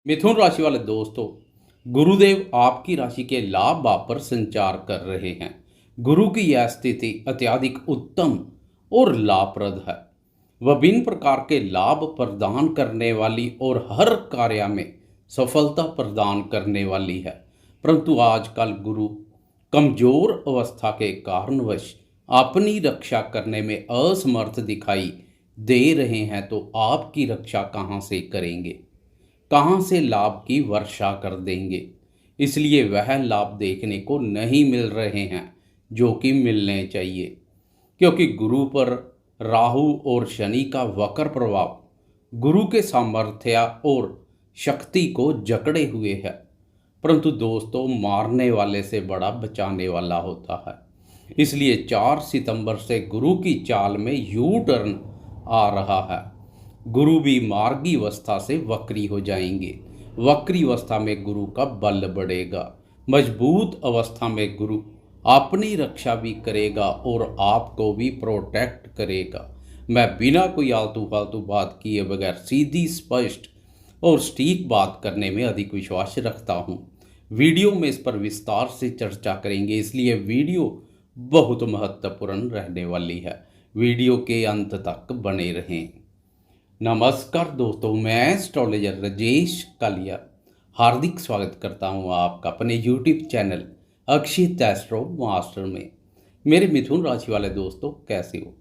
मिथुन राशि वाले दोस्तों, गुरुदेव आपकी राशि के लाभ भाव पर संचार कर रहे हैं। गुरु की यह स्थिति अत्यधिक उत्तम और लाभप्रद है। विभिन्न प्रकार के लाभ प्रदान करने वाली और हर कार्य में सफलता प्रदान करने वाली है। परंतु आजकल गुरु कमजोर अवस्था के कारणवश अपनी रक्षा करने में असमर्थ दिखाई दे रहे हैं, तो आपकी रक्षा कहाँ से करेंगे, कहाँ से लाभ की वर्षा कर देंगे। इसलिए वह लाभ देखने को नहीं मिल रहे हैं जो कि मिलने चाहिए, क्योंकि गुरु पर राहु और शनि का वक्र प्रभाव गुरु के सामर्थ्य और शक्ति को जकड़े हुए है। परंतु दोस्तों, मारने वाले से बड़ा बचाने वाला होता है। इसलिए 4 सितंबर से गुरु की चाल में यू टर्न आ रहा है। गुरु भी मार्गी अवस्था से वक्री हो जाएंगे। वक्री अवस्था में गुरु का बल बढ़ेगा। मजबूत अवस्था में गुरु अपनी रक्षा भी करेगा और आपको भी प्रोटेक्ट करेगा। मैं बिना कोई आलतू फालतू बात किए बगैर सीधी, स्पष्ट और सटीक बात करने में अधिक विश्वास रखता हूँ। वीडियो में इस पर विस्तार से चर्चा करेंगे, इसलिए वीडियो बहुत महत्वपूर्ण रहने वाली है। वीडियो के अंत तक बने रहें। नमस्कार दोस्तों, मैं एस्ट्रोलॉजर राजेश कालिया हार्दिक स्वागत करता हूं आपका अपने यूट्यूब चैनल अक्षित एस्ट्रो मास्टर में। मेरे मिथुन राशि वाले दोस्तों, कैसे हो?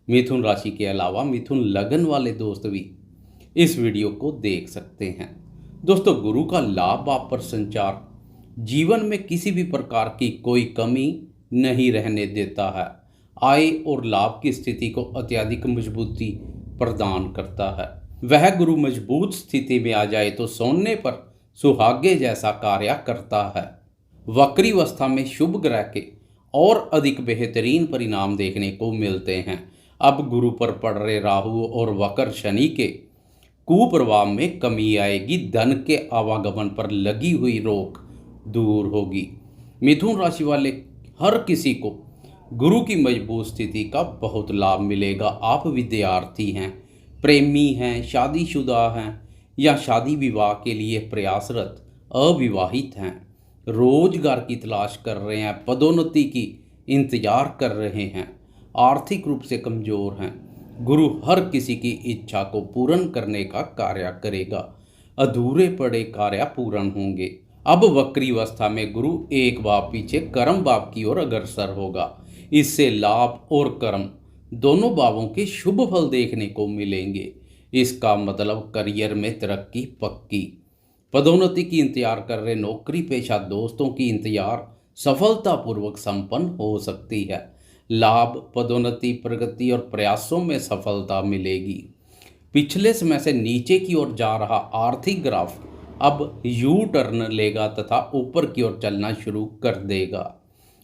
मिथुन राशि के अलावा मिथुन लगन वाले दोस्त भी इस वीडियो को देख सकते हैं। दोस्तों, गुरु का लाभ आप पर संचार जीवन में किसी भी प्रकार की कोई कमी नहीं रहने देता है। आय और लाभ की स्थिति को अत्यधिक मजबूती प्रदान करता है। वह गुरु मजबूत स्थिति में आ जाए तो सोने पर सुहागे जैसा कार्य करता है। वक्री अवस्था में शुभ ग्रह के और अधिक बेहतरीन परिणाम देखने को मिलते हैं। अब गुरु पर पड़ रहे राहु और वक्र शनि के कुप्रभाव में कमी आएगी। धन के आवागमन पर लगी हुई रोक दूर होगी। मिथुन राशि वाले हर किसी को गुरु की मजबूत स्थिति का बहुत लाभ मिलेगा। आप विद्यार्थी हैं, प्रेमी हैं, शादीशुदा हैं या शादी विवाह के लिए प्रयासरत अविवाहित हैं, रोजगार की तलाश कर रहे हैं, पदोन्नति की इंतजार कर रहे हैं, आर्थिक रूप से कमजोर हैं, गुरु हर किसी की इच्छा को पूर्ण करने का कार्य करेगा। अधूरे पड़े कार्य पूर्ण होंगे। अब वक्री अवस्था में गुरु एक भाव पीछे कर्म भाव की ओर अग्रसर होगा। इससे लाभ और कर्म दोनों भावों के शुभ फल देखने को मिलेंगे। इसका मतलब करियर में तरक्की पक्की। पदोन्नति की इंतजार कर रहे नौकरी पेशा दोस्तों की इंतजार सफलतापूर्वक संपन्न हो सकती है। लाभ, पदोन्नति, प्रगति और प्रयासों में सफलता मिलेगी। पिछले समय से नीचे की ओर जा रहा आर्थिक ग्राफ अब यू टर्न लेगा तथा ऊपर की ओर चलना शुरू कर देगा।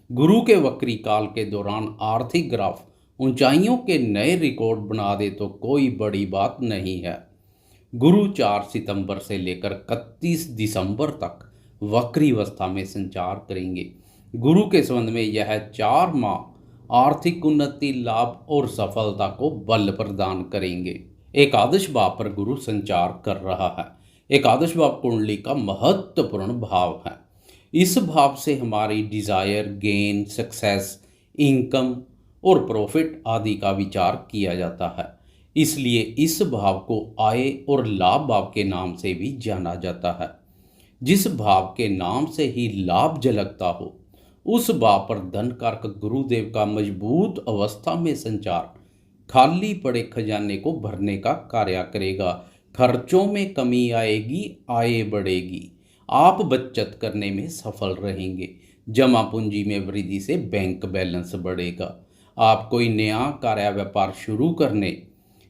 गुरु के वक्री काल के दौरान आर्थिक ग्राफ ऊंचाइयों के नए रिकॉर्ड बना दे तो कोई बड़ी बात नहीं है। गुरु 4 सितंबर से लेकर 31 दिसंबर तक वक्री अवस्था में संचार करेंगे। गुरु के संबंध में यह 4 माह आर्थिक उन्नति, लाभ और सफलता को बल प्रदान करेंगे। एकादश भाव पर गुरु संचार कर रहा है। एकादश भाव कुंडली का महत्वपूर्ण भाव है। इस भाव से हमारी डिजायर, गेन, सक्सेस, इनकम और प्रॉफिट आदि का विचार किया जाता है। इसलिए इस भाव को आय और लाभ भाव के नाम से भी जाना जाता है। जिस भाव के नाम से ही लाभ झलकता हो, उस भाव पर धन कारक गुरुदेव का मजबूत अवस्था में संचार खाली पड़े खजाने को भरने का कार्य करेगा। खर्चों में कमी आएगी, आय बढ़ेगी। आप बचत करने में सफल रहेंगे। जमा पूंजी में वृद्धि से बैंक बैलेंस बढ़ेगा। आप कोई नया कार्य व्यापार शुरू करने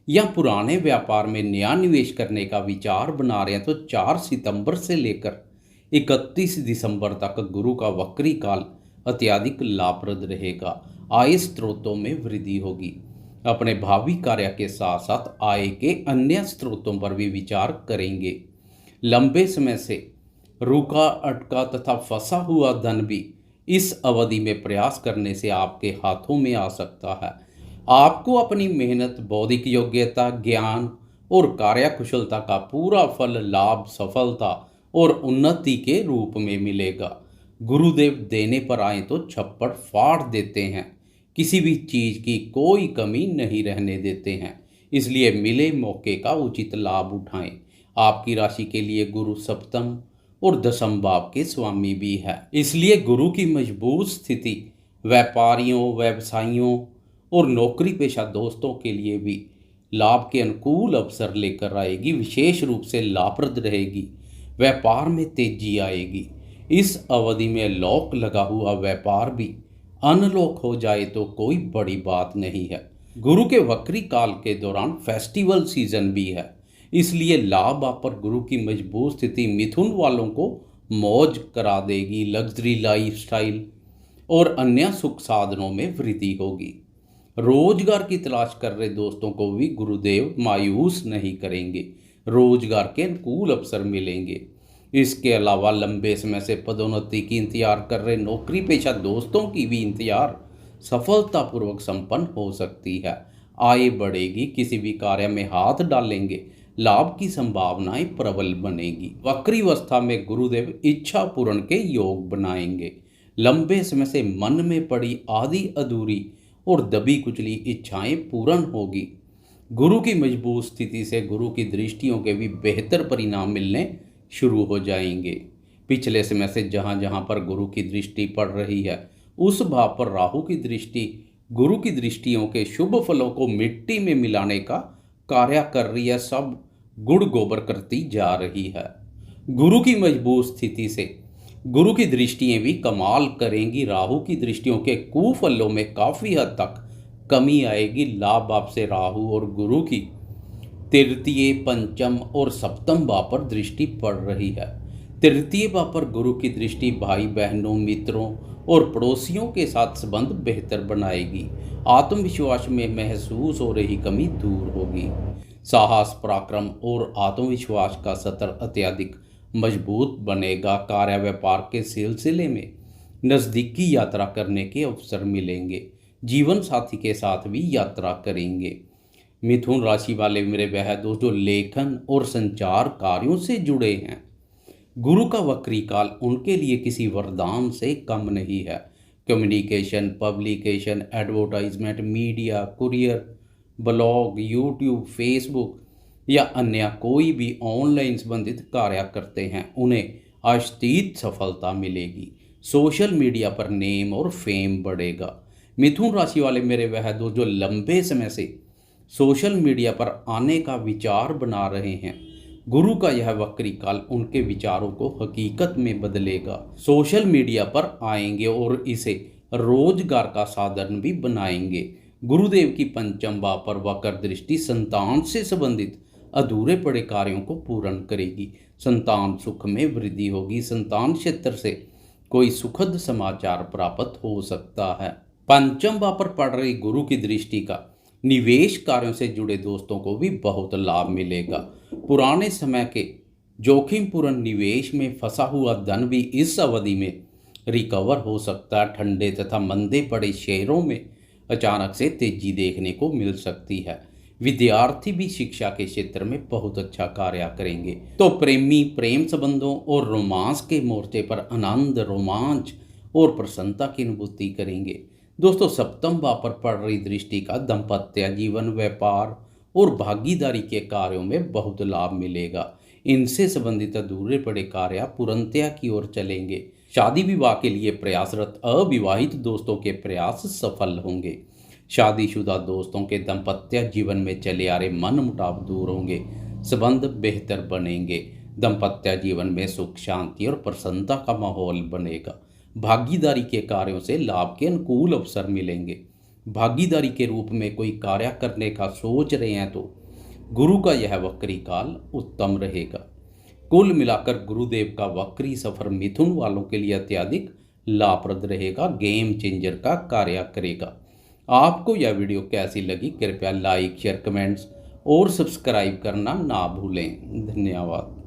या पुराने व्यापार में नया निवेश करने का विचार बना रहे हैं तो 4 सितंबर से लेकर 31 दिसंबर तक गुरु का वक्री काल अत्यधिक लाभप्रद रहेगा। आय स्रोतों में वृद्धि होगी। अपने भावी कार्य के साथ साथ आय के अन्य स्रोतों पर भी विचार करेंगे। लंबे समय से रुका, अटका तथा फंसा हुआ धन भी इस अवधि में प्रयास करने से आपके हाथों में आ सकता है। आपको अपनी मेहनत, बौद्धिक योग्यता, ज्ञान और कार्यकुशलता का पूरा फल लाभ, सफलता और उन्नति के रूप में मिलेगा। गुरुदेव देने पर आए तो छप्पड़ फाड़ देते हैं, किसी भी चीज़ की कोई कमी नहीं रहने देते हैं। इसलिए मिले मौके का उचित लाभ उठाएं। आपकी राशि के लिए गुरु सप्तम और दसम भाव के स्वामी भी है, इसलिए गुरु की मजबूत स्थिति व्यापारियों, व्यवसायियों और नौकरी पेशा दोस्तों के लिए भी लाभ के अनुकूल अवसर लेकर आएगी। विशेष रूप से लाभप्रद रहेगी। व्यापार में तेजी आएगी। इस अवधि में लॉक लगा हुआ व्यापार भी अनलॉक हो जाए तो कोई बड़ी बात नहीं है। गुरु के वक्री काल के दौरान फेस्टिवल सीजन भी है, इसलिए लाभ पर गुरु की मजबूत स्थिति मिथुन वालों को मौज करा देगी। लग्जरी लाइफस्टाइल और अन्य सुख साधनों में वृद्धि होगी। रोजगार की तलाश कर रहे दोस्तों को भी गुरुदेव मायूस नहीं करेंगे। रोजगार के अनुकूल अवसर मिलेंगे। इसके अलावा लंबे समय से पदोन्नति की इंतजार कर रहे नौकरी पेशा दोस्तों की भी इंतजार सफलतापूर्वक संपन्न हो सकती है। आय बढ़ेगी। किसी भी कार्य में हाथ डालेंगे, लाभ की संभावनाएं प्रबल बनेगी। वक्री अवस्था में गुरुदेव इच्छा पूर्ण के योग बनाएंगे। लंबे समय से मन में पड़ी आधी अधूरी और दबी कुचली इच्छाएं पूर्ण होगी। गुरु की मजबूत स्थिति से गुरु की दृष्टियों के भी बेहतर परिणाम मिलने शुरू हो जाएंगे। पिछले समय से जहां जहां पर गुरु की दृष्टि पड़ रही है, उस भाव पर राहु की दृष्टि गुरु की दृष्टियों के शुभ फलों को मिट्टी में मिलाने का कार्य कर रही है। सब गुड़ गोबर करती जा रही है। गुरु की मजबूत स्थिति से गुरु की दृष्टियां भी कमाल करेंगी। राहु की दृष्टियों के कुफलों में काफ़ी हद तक कमी आएगी। लाभ भाव से राहु और गुरु की तृतीय, पंचम और सप्तम भाव पर दृष्टि पड़ रही है। तृतीय भाव पर गुरु की दृष्टि भाई बहनों, मित्रों और पड़ोसियों के साथ संबंध बेहतर बनाएगी। आत्मविश्वास में महसूस हो रही कमी दूर होगी। साहस, पराक्रम और आत्मविश्वास का स्तर अत्यधिक मजबूत बनेगा। कार्य व्यापार के सिलसिले में नज़दीकी यात्रा करने के अवसर मिलेंगे। जीवन साथी के साथ भी यात्रा करेंगे। मिथुन राशि वाले मेरे वह दोस्त जो लेखन और संचार कार्यों से जुड़े हैं, गुरु का वक्री काल उनके लिए किसी वरदान से कम नहीं है। Communication, publication, advertisement, media, courier, blog, YouTube, Facebook या अन्य कोई भी ऑनलाइन संबंधित कार्य करते हैं, उन्हें अस्थायी सफलता मिलेगी। सोशल मीडिया पर नेम और फेम बढ़ेगा। मिथुन राशि वाले मेरे वह दोस्त जो लंबे समय से सोशल मीडिया पर आने का विचार बना रहे हैं, गुरु का यह वक्री काल उनके विचारों को हकीकत में बदलेगा। सोशल मीडिया पर आएंगे और इसे रोजगार का साधन भी बनाएंगे। गुरुदेव की पंचम भाव पर वक्र दृष्टि संतान से संबंधित अधूरे पड़े कार्यों को पूर्ण करेगी। संतान सुख में वृद्धि होगी। संतान क्षेत्र से कोई सुखद समाचार प्राप्त हो सकता है। पंचम भाव पर पड़ रही गुरु की दृष्टि का निवेश कार्यों से जुड़े दोस्तों को भी बहुत लाभ मिलेगा। पुराने समय के जोखिमपूर्ण निवेश में फंसा हुआ धन भी इस अवधि में रिकवर हो सकता है। ठंडे तथा मंदे पड़े शेयरों में अचानक से तेजी देखने को मिल सकती है। विद्यार्थी भी शिक्षा के क्षेत्र में बहुत अच्छा कार्य करेंगे। तो प्रेमी प्रेम संबंधों और रोमांस के मोर्चे पर आनंद, रोमांच और प्रसन्नता की अनुभूति करेंगे। दोस्तों, सप्तम भाव पर पड़ रही दृष्टि का दाम्पत्य जीवन, व्यापार और भागीदारी के कार्यों में बहुत लाभ मिलेगा। इनसे संबंधित अधूरे पड़े कार्य पूर्णतया की ओर चलेंगे। शादी विवाह के लिए प्रयासरत अविवाहित दोस्तों के प्रयास सफल होंगे। शादीशुदा दोस्तों के दाम्पत्य जीवन में चले आ रहे मन मुटाव दूर होंगे। संबंध बेहतर बनेंगे। दाम्पत्य जीवन में सुख, शांति और प्रसन्नता का माहौल बनेगा। भागीदारी के कार्यों से लाभ के अनुकूल अवसर मिलेंगे। भागीदारी के रूप में कोई कार्य करने का सोच रहे हैं तो गुरु का यह वक्री काल उत्तम रहेगा। कुल मिलाकर गुरुदेव का वक्री सफर मिथुन वालों के लिए अत्यधिक लाभप्रद रहेगा, गेम चेंजर का कार्य करेगा। आपको यह वीडियो कैसी लगी? कृपया लाइक, शेयर, कमेंट्स और सब्सक्राइब करना ना भूलें। धन्यवाद।